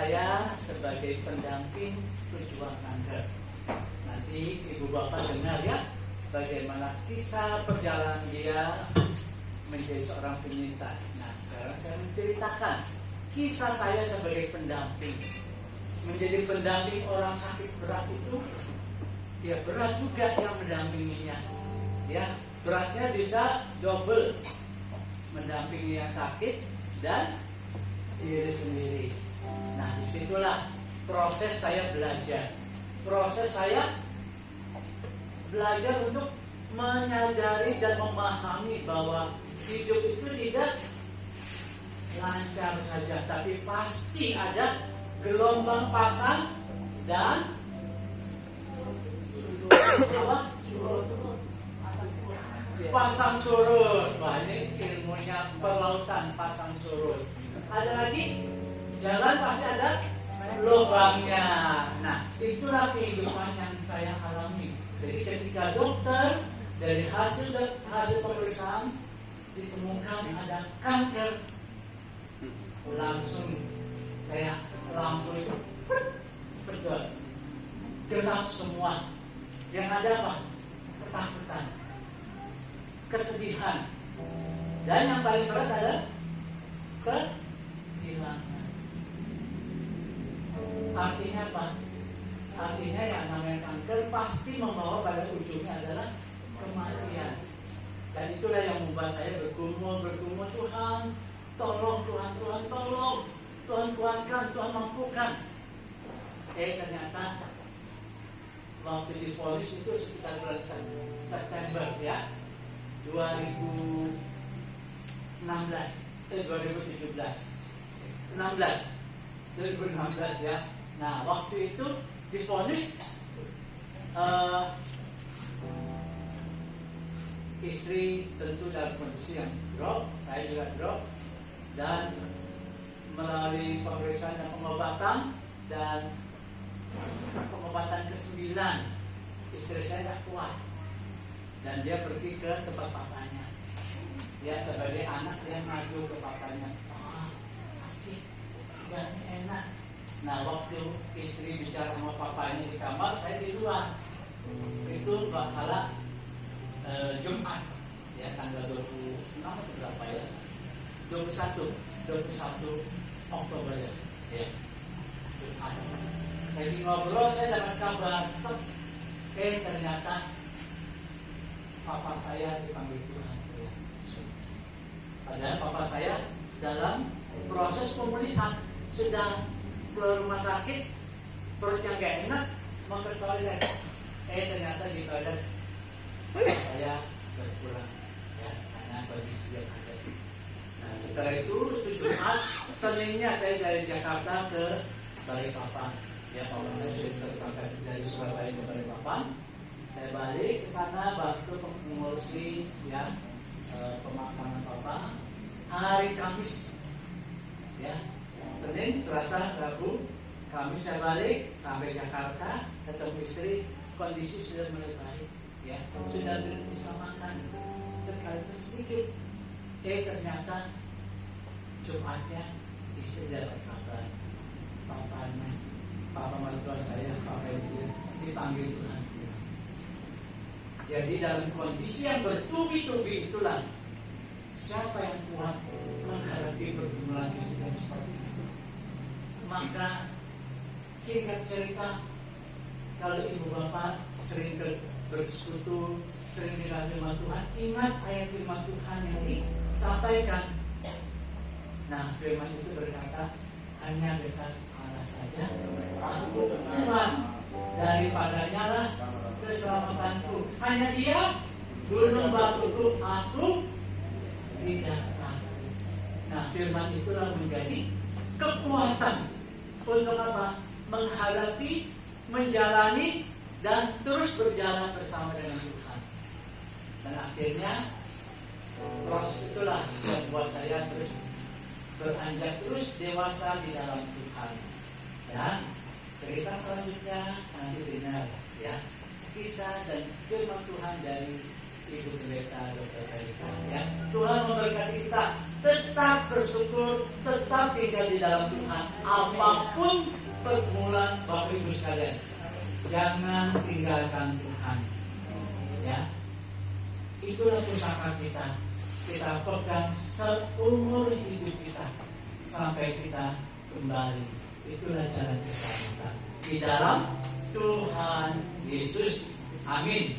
saya sebagai pendamping pejuang kanker. Nanti ibu bapak dengar ya, bagaimana kisah perjalanan dia menjadi seorang penyintas. Nah, sekarang saya menceritakan kisah saya sebagai pendamping. Menjadi pendamping orang sakit berat itu, ya berat juga yang mendampinginya. Ya, beratnya bisa double, mendampingi yang sakit dan diri sendiri. Nah, disitulah proses saya belajar. Proses saya belajar untuk menyadari dan memahami bahwa hidup itu tidak lancar saja, tapi pasti ada gelombang pasang dan pasang surut. Banyak ilmunya pelautan pasang surut. Ada lagi jalan pasti ada lubangnya. Nah, itulah kehidupan yang saya alami. Jadi ketika dokter dari hasil pemeriksaan ditemukan ada kanker, langsung kayak lampu itu pedot, gelap semua. Yang ada apa? Ketakutan, kesedihan, dan yang paling berat adalah kehilangan. Artinya apa? Artinya yang namanya kanker pasti membawa pada ujungnya adalah kematian. Dan itulah yang membuat saya bergumul, Tuhan tolong, Tuhan tolong, Tuhan kuatkan, Tuhan mampukan. Ternyata waktu divonis itu sekitar bulan September ya, 2017 ya. Nah, waktu itu divonis istri tentu dalam kondisi yang drop, saya juga drop, dan melalui pemeriksaan dan pengobatan ke-9, istri saya tidak kuat dan dia pergi ke tempat papanya. Dia sebagai anak dia ngadu ke papanya, sakit, gak enak. Nah, waktu istri bicara sama papanya di kamar, saya di luar. Itu nggak salah Jumat ya, tanggal 26 atau berapa ya, 21 Oktober ya, Jumat. Lagi ngobrol saya dapat kabar, ternyata papa saya dipanggil Tuhan. Padahal papa saya dalam proses pemulihan, sudah ke rumah sakit, perutnya gak enak, mau ke toilet. Ternyata di toilet saya berpulang ya, karena kondisi yang ada. Nah, setelah itu Jumat, Seninnya saya dari Jakarta ke Balikpapan. Ya, papa saya sudah terpaksa dari Surabaya ke Balikpapan. Saya balik ke sana bantu mengurusi ya pemakaman papa. Hari Kamis ya, Senin, Selasa, Rabu, Kamis saya balik sampai Jakarta, ketemu istri, kondisi sudah mulai baik ya, sudah bisa makan sekalipun sedikit. Ternyata Jumatnya istri dapat kabar, papa mertua saya, papa itu dipanggil Tuhan. Jadi dalam kondisi yang bertubi-tubi itulah, siapa yang kuat menghadapi pergumulan hidup seperti itu? Maka singkat cerita, kalau ibu bapak sering bersekutu, sering dengar firman Tuhan, ingat ayat firman Tuhan yang disampaikan. Nah, firman itu berkata, hanya dekat Allah saja aku Tuhan, daripadanya lah keselamatanku. Hanya Dia gunung batuku, aku tidak takut. Nah, firman itulah menjadi kekuatan untuk apa? Menghadapi, menjalani, dan terus berjalan bersama dengan Tuhan. Dan akhirnya proses itulah yang membuat saya terus beranjak terus dewasa di dalam Tuhan. Dan cerita selanjutnya nanti dengar ya, kisah dan firman Tuhan dari Ibu Pendeta Dr. Felika ya. Tuhan memberkati kita, tetap bersyukur, tetap tetap tinggal di dalam Tuhan. Apapun pergumulan Bapak Ibu sekalian, jangan tinggalkan Tuhan. Ya, itulah pusaka kita. Kita pegang seumur hidup kita sampai kita kembali. Itulah jalan keselamatan di dalam Tuhan Yesus. Amin.